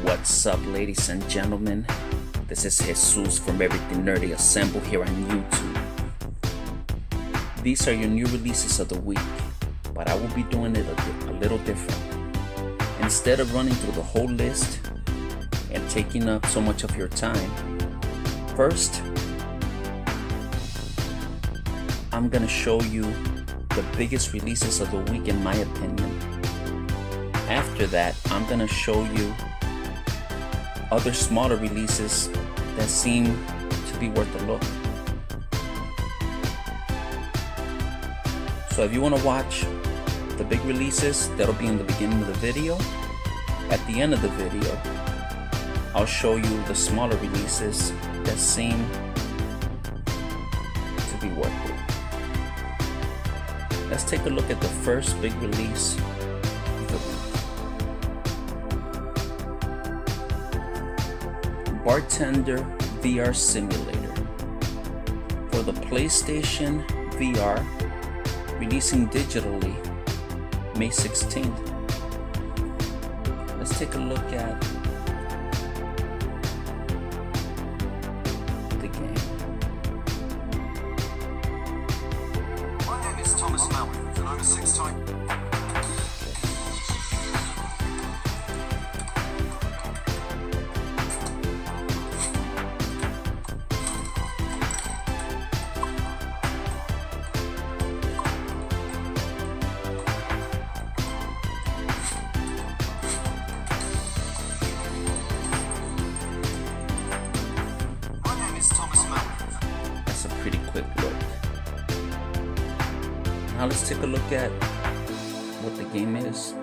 What's up, ladies and gentlemen? This is Jesus from Everything Nerdy Assemble here on YouTube. These are your new releases of the week, but I will be doing it a little different. Instead of running through the whole list and taking up so much of your time, first, I'm gonna show you the biggest releases of the week in my opinion. After that, I'm gonna show you other smaller releases that seem to be worth a look. So if you want to watch the big releases, that'll be in the beginning of the video. At the end of the video, I'll show you the smaller releases that seem to be worth it. Let's take a look at the first big release of the week. Bartender VR Simulator for the PlayStation VR, releasing digitally May 16th. Let's take a look at the game. My name is Thomas Mallory, and I'm a six-time... That's a pretty quick look. Now let's take a look at what the game is.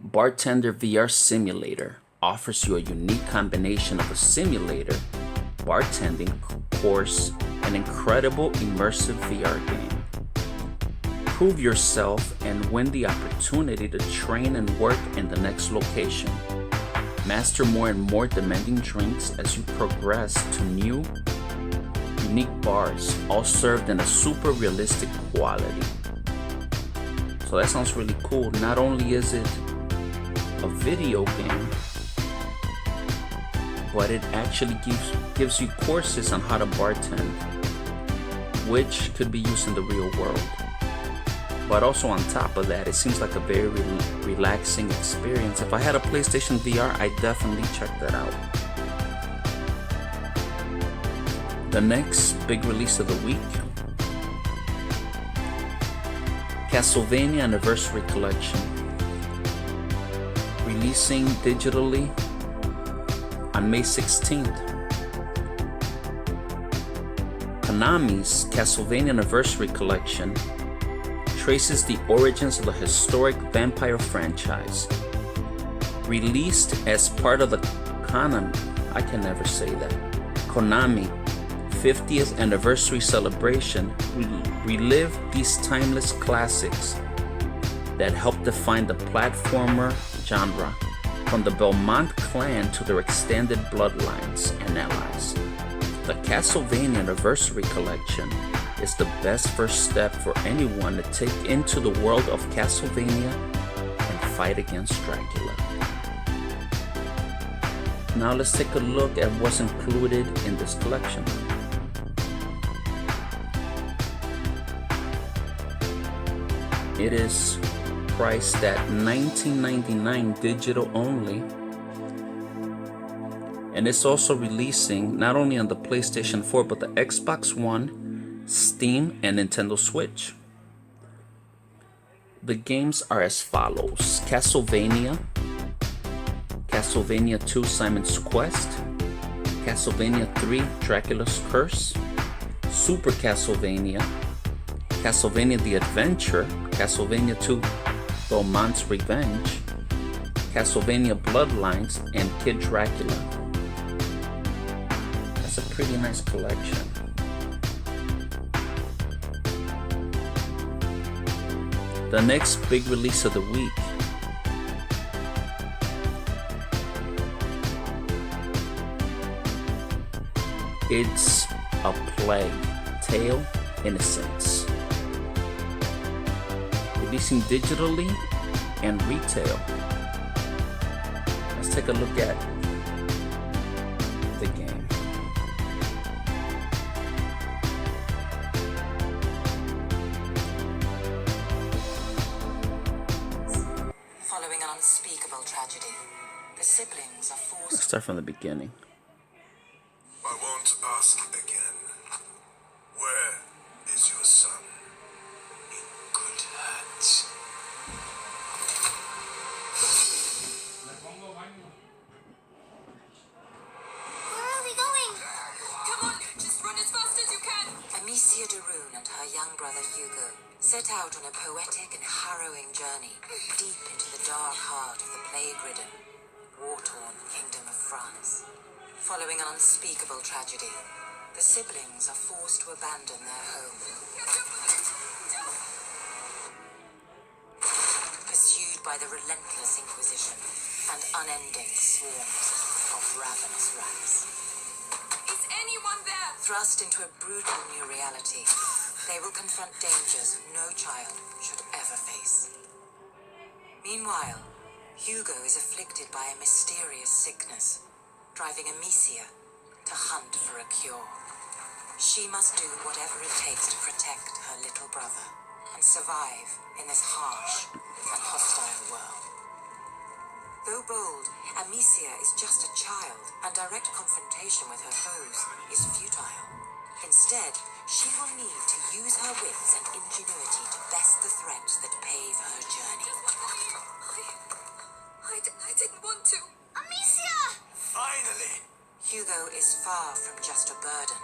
Bartender VR Simulator offers you a unique combination of a simulator, bartending course, and incredible immersive VR game. Prove yourself and win the opportunity to train and work in the next location. Master more and more demanding drinks as you progress to new, unique bars, all served in a super realistic quality. So that sounds really cool. Not only is it a video game, but it actually gives you courses on how to bartend, which could be used in the real world. But also on top of that, it seems like a very relaxing experience. If I had a PlayStation VR, I'd definitely check that out. The next big release of the week, Castlevania Anniversary Collection, releasing digitally on May 16th. Konami's Castlevania Anniversary Collection traces the origins of the historic vampire franchise. Released as part of the Konami 50th anniversary celebration, relive these timeless classics that helped define the platformer genre, from the Belmont clan to their extended bloodlines and allies. The Castlevania Anniversary Collection is the best first step for anyone to take into the world of Castlevania and fight against Dracula. Now let's take a look at what's included in this collection. It is priced at $19.99 digital only, and it's also releasing not only on the PlayStation 4 but the Xbox One, Steam, and Nintendo Switch. The games are as follows: Castlevania, Castlevania 2 Simon's Quest, Castlevania 3 Dracula's Curse, Super Castlevania, Castlevania The Adventure, Castlevania 2 Belmont's Revenge, Castlevania Bloodlines, and Kid Dracula. That's a pretty nice collection. The next big release of the week, it's A Plague Tale: Innocence. Releasing digitally and retail. Let's take a look at the game. Following an unspeakable tragedy, the siblings are forced. Let's start from the beginning. I won't ask again. Where is your son? In good hands. Where are we going? Come on, just run as fast as you can! Amicia de Rune and her young brother Hugo set out on a poetic and harrowing journey deep into the dark heart of the plague-ridden, war-torn kingdom of France. Following an unspeakable tragedy, the siblings are forced to abandon their home. Pursued by the relentless Inquisition and unending swarms of ravenous rats. Is anyone there? Thrust into a brutal new reality, they will confront dangers no child should ever face. Meanwhile, Hugo is afflicted by a mysterious sickness, driving Amicia to hunt for a cure. She must do whatever it takes to protect her little brother and survive in this harsh and hostile world. Though bold, Amicia is just a child, and direct confrontation with her foes is futile. Instead, she will need to use her wits and ingenuity to best the threats that pave her journey. I didn't want to. Amicia! Finally! Hugo is far from just a burden.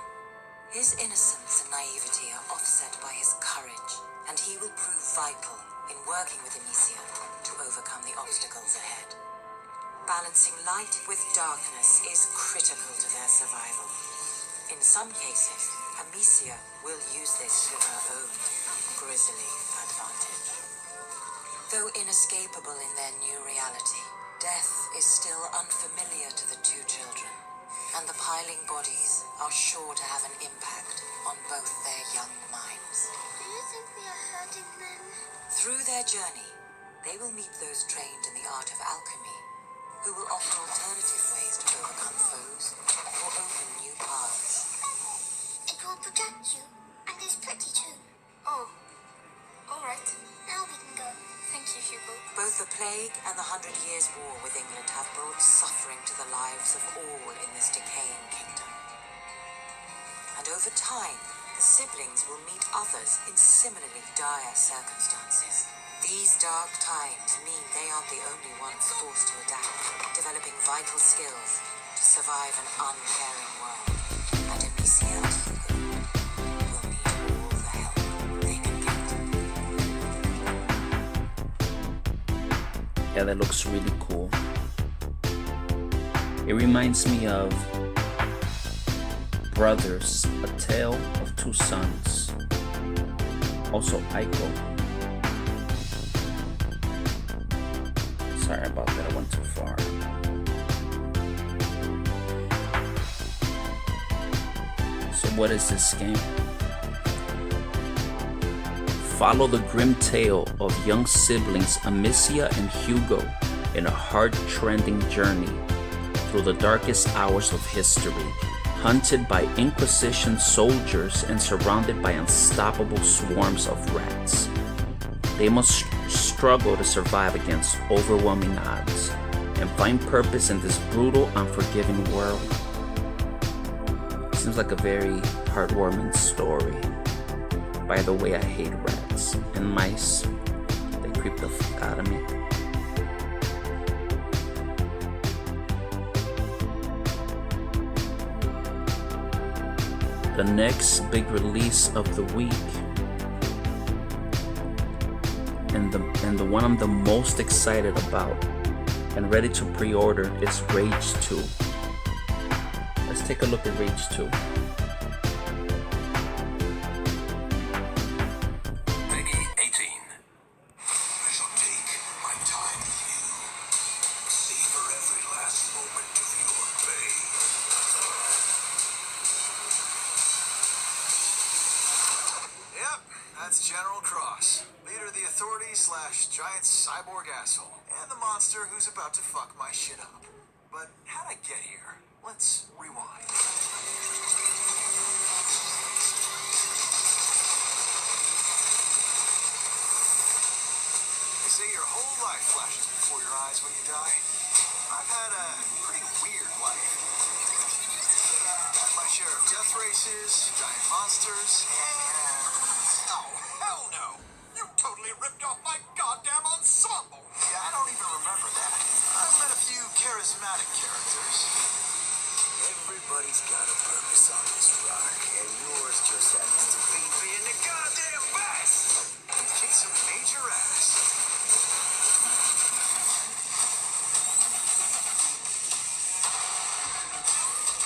His innocence and naivety are offset by his courage, and he will prove vital in working with Amicia to overcome the obstacles ahead. Balancing light with darkness is critical to their survival. In some cases, Amicia will use this to her own grisly advantage. Though inescapable in their new reality, death is still unfamiliar to the two children, and the piling bodies are sure to have an impact on both their young minds. Do you think we are hurting them? Through their journey, they will meet those trained in the art of alchemy, who will offer alternative ways to overcome foes or open new paths. It will protect you, and it's pretty too. Oh, all right. Now we can go. Thank you, Hugo. Both the plague and the 100 Years' War with England have brought suffering to the lives of all in this decaying kingdom. And over time, the siblings will meet others in similarly dire circumstances. These dark times mean they aren't the only ones forced to adapt, developing vital skills to survive an uncaring world. And Amicia and Hugo will need all the help they can get. Yeah, that looks really cool. It reminds me of Brothers, A Tale of Two Sons. Also Aiko. Sorry about that, I went too far. So what is this game? Follow the grim tale of young siblings Amicia and Hugo in a heart-rending journey through the darkest hours of history, hunted by Inquisition soldiers and surrounded by unstoppable swarms of rats. They must struggle to survive against overwhelming odds and find purpose in this brutal, unforgiving world. Seems like a very heartwarming story. By the way, I hate rats and mice. They creep the fuck out of me. The next big release of the week, and the one I'm the most excited about and ready to pre-order is Rage 2. Let's take a look at Rage 2. Peggy 18. I shall take my time with you. Savor every last moment of your pain. That's General Cross, leader of the Authority / giant cyborg asshole, and the monster who's about to fuck my shit up. But how'd I get here? Let's rewind. They say your whole life flashes before your eyes when you die. I've had a pretty weird life. Had my share of death races, giant monsters, and... Oh, hell no! You totally ripped off my goddamn ensemble! Yeah, I don't even remember that. I've met a few charismatic characters. Everybody's got a purpose on this rock, and yours just happens to be being the goddamn best! And kick some major ass.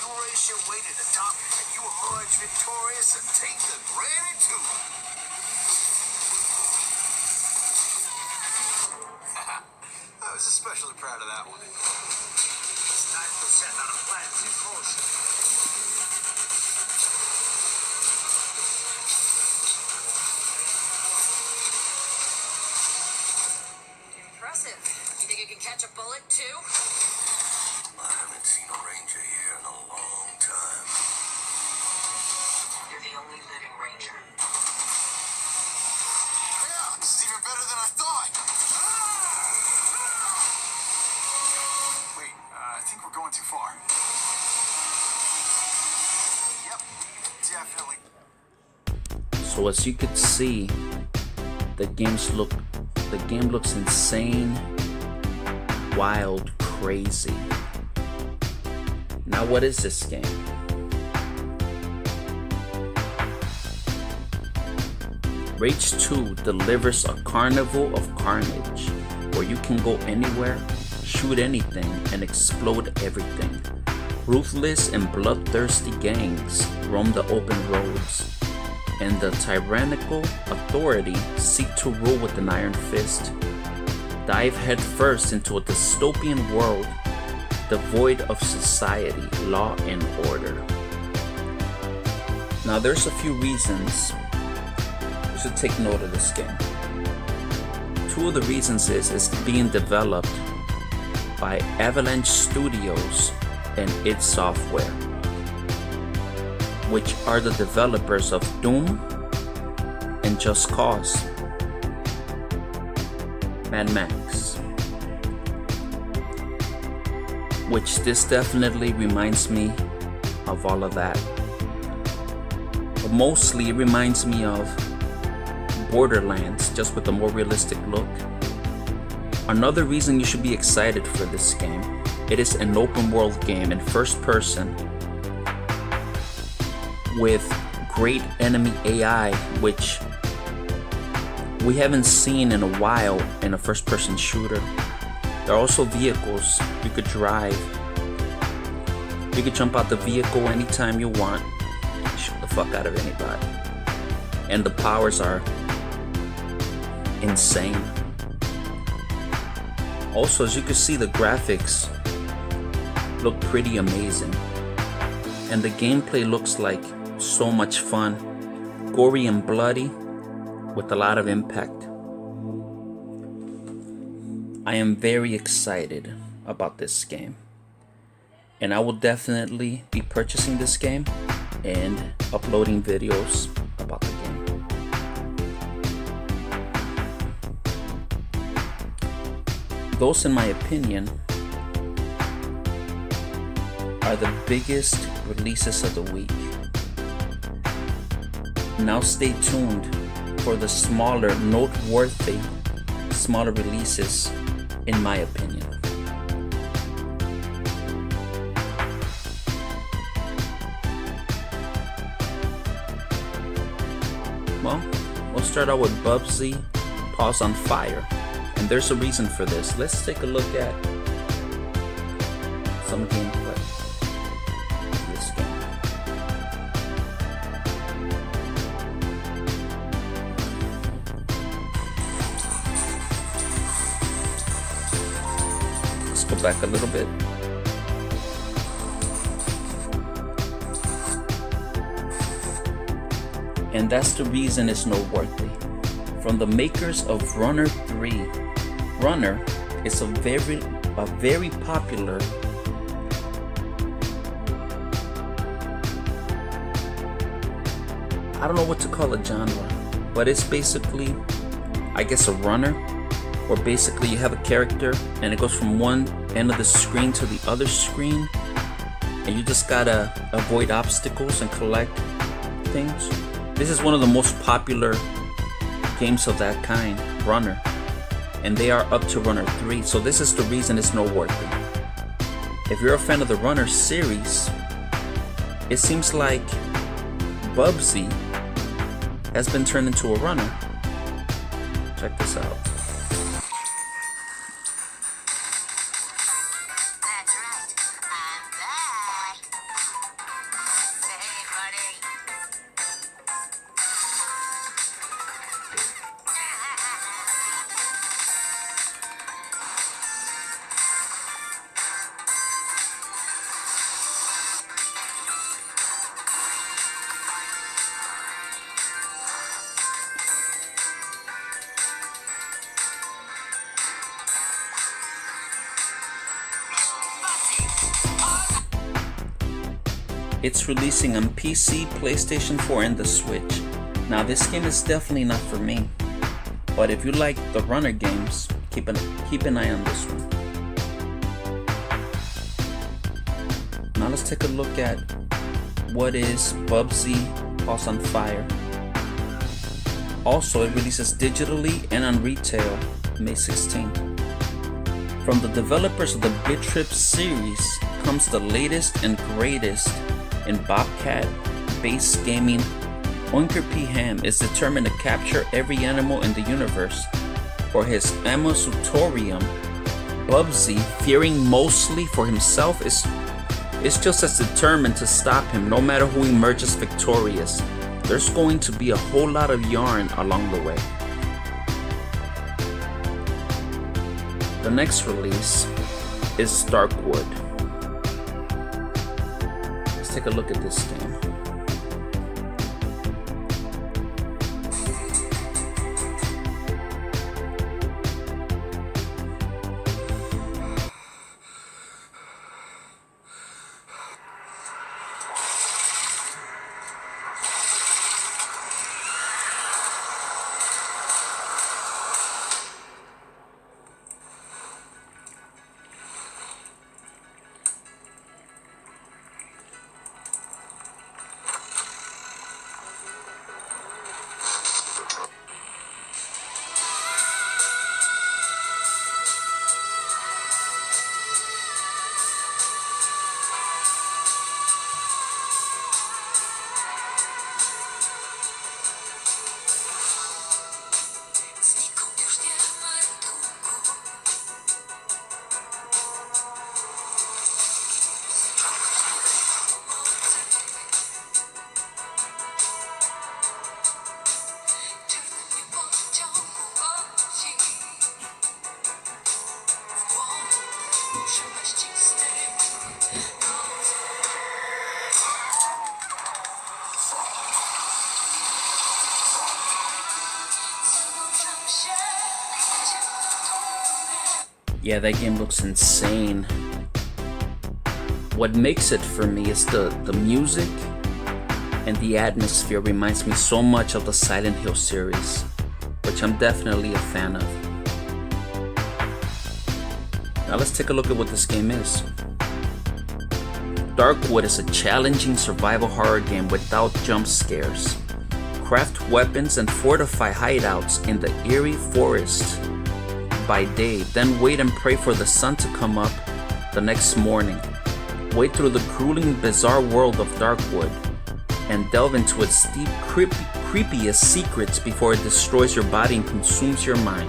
You race your way to the top, and you emerge victorious and take the granite too. I was especially proud of that one. It's 9% on a planet's in motion. Impressive. You think you can catch a bullet, too? I haven't seen a ranger here in a long time. You're the only living ranger. Yeah, this is even better than I thought. Wait, I think we're going too far. Yep, definitely. So as you could see, the game looks insane, wild, crazy. Now what is this game? Rage 2 delivers a carnival of carnage where you can go anywhere, shoot anything, and explode everything. Ruthless and bloodthirsty gangs roam the open roads, and the tyrannical authority seek to rule with an iron fist. Dive headfirst into a dystopian world devoid of society, law, and order. Now there's a few reasons you should take note of this game. Two of the reasons is it's being developed by Avalanche Studios and id Software, which are the developers of Doom and Just Cause, Mad Max, which this definitely reminds me of all of that. But mostly it reminds me of Borderlands, just with a more realistic look. Another reason you should be excited for this game, it is an open world game in first person with great enemy AI, which we haven't seen in a while in a first person shooter. There are also vehicles you could drive. You could jump out the vehicle anytime you want, shoot the fuck out of anybody. And the powers are insane. Also, as you can see, the graphics look pretty amazing. And the gameplay looks like so much fun. Gory and bloody with a lot of impact. I am very excited about this game. And I will definitely be purchasing this game and uploading videos about the game. Those, in my opinion, are the biggest releases of the week. Now stay tuned for the smaller, noteworthy, smaller releases, in my opinion. Well, we'll start out with Bubsy Paws on Fire. And there's a reason for this. Let's take a look at some gameplay of this game. Let's go back a little bit. and that's the reason it's noteworthy. From the makers of Runner 3, Runner is a very popular I don't know what to call a genre, but it's basically, I guess, a runner, where basically you have a character and it goes from one end of the screen to the other screen, and you just gotta avoid obstacles and collect things. This is one of the most popular games of that kind, Runner, and they are up to Runner 3, so this is the reason it's noteworthy. If you're a fan of the Runner series, it seems like Bubsy has been turned into a runner. Check this out. That's right. I'm back. Hey, buddy. It's releasing on PC, PlayStation 4, and the Switch. Now this game is definitely not for me, but if you like the runner games, keep an eye on this one. Now let's take a look at what is Bubsy House on Fire. Also, it releases digitally and on retail May 16th. From the developers of the Bit Trip series comes the latest and greatest in Bobcat-based gaming. Oinker P. Ham is determined to capture every animal in the universe for his Amasutorium. Bubsy, fearing mostly for himself, is just as determined to stop him no matter who emerges victorious. There's going to be a whole lot of yarn along the way. The next release is Darkwood. Let's take a look at this game. Yeah, that game looks insane. What makes it for me is the music and the atmosphere. Reminds me so much of the Silent Hill series, which I'm definitely a fan of. Now let's take a look at what this game is. Darkwood is a challenging survival horror game without jump scares. Craft weapons and fortify hideouts in the eerie forest by day, then wait and pray for the sun to come up the next morning. Wade through the grueling, bizarre world of Darkwood and delve into its deep, creepiest secrets before it destroys your body and consumes your mind.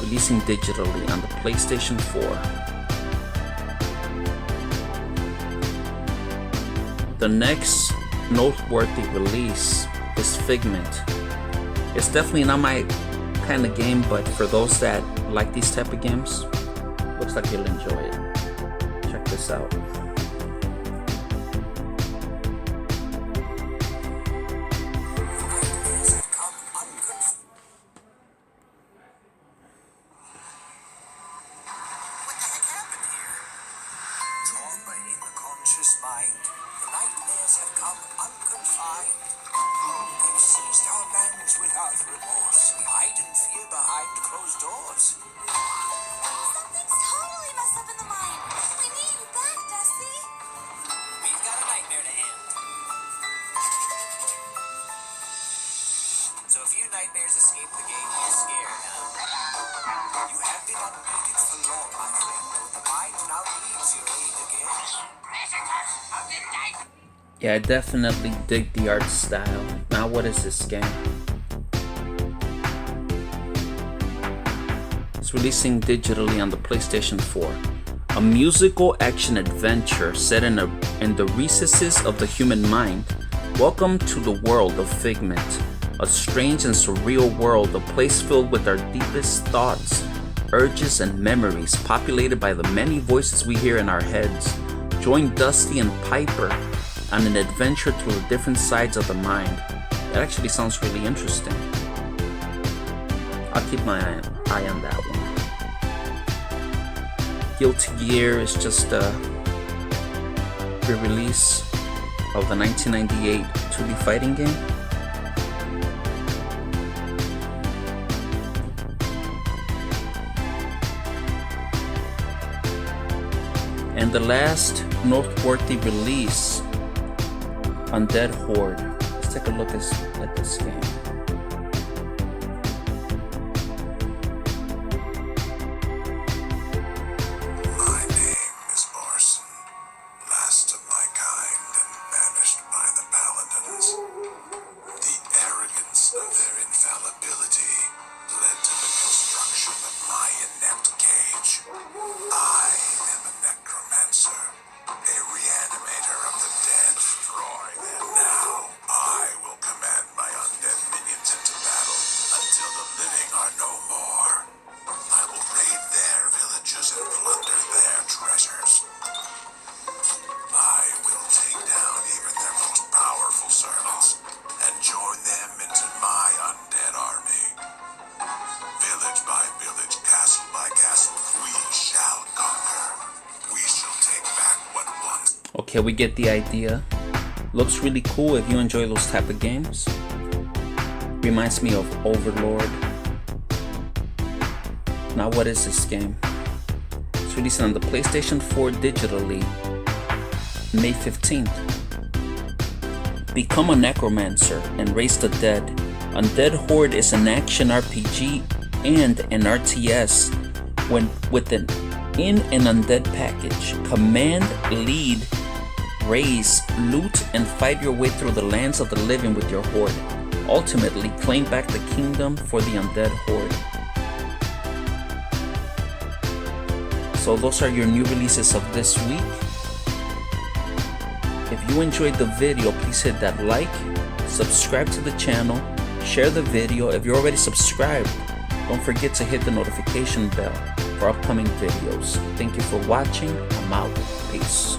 Releasing digitally on the PlayStation 4. The next noteworthy release is Figment. It's definitely not my kind of game, but for those that like these type of games, looks like you'll enjoy it. Check this out. become unconfined. They've seized our lands without remorse, hiding fear behind closed doors. Something's totally messed up in the mind. We need you back, Dusty. We've got a nightmare to end. So if you nightmares escape the game, you're scared, huh? You have been unneeded for long, my friend. The mind now needs your aid again. Yeah, I definitely dig the art style. Now what is this game? It's releasing digitally on the PlayStation 4. A musical action adventure set in the recesses of the human mind. Welcome to the world of Figment. A strange and surreal world, a place filled with our deepest thoughts, urges, and memories, populated by the many voices we hear in our heads. Join Dusty and Piper on an adventure through the different sides of the mind. That actually sounds really interesting. I'll keep my eye on that one. Guilty Gear is just a re-release of the 1998 2D fighting game. And the last noteworthy release, Undead Horde. Let's take a look at this game. My name is Orson, last of my kind and banished by the Paladins. The arrogance of their infallibility led to the construction of my inept cage. I am a necromancer, a reanimator of the dead. Destroy them now. I will command my undead minions into battle until the living are no more. I will raid their villages and plunder their treasures. I will take down even their most powerful servants and join them into my undead army. Village by village, castle by castle, we shall conquer. We shall take back what once. Okay, we get the idea. Looks really cool if you enjoy those type of games. Reminds me of Overlord. Now what is this game? It's releasing on the PlayStation 4 digitally May 15th. Become a necromancer and raise the dead. Undead Horde is an action RPG and an RTS with an undead package. Command, lead, raise, loot, and fight your way through the lands of the living with your horde. Ultimately, claim back the kingdom for the Undead Horde. So those are your new releases of this week. If you enjoyed the video, please hit that like, subscribe to the channel, share the video. If you're already subscribed, don't forget to hit the notification bell for upcoming videos. Thank you for watching. I'm out. Peace.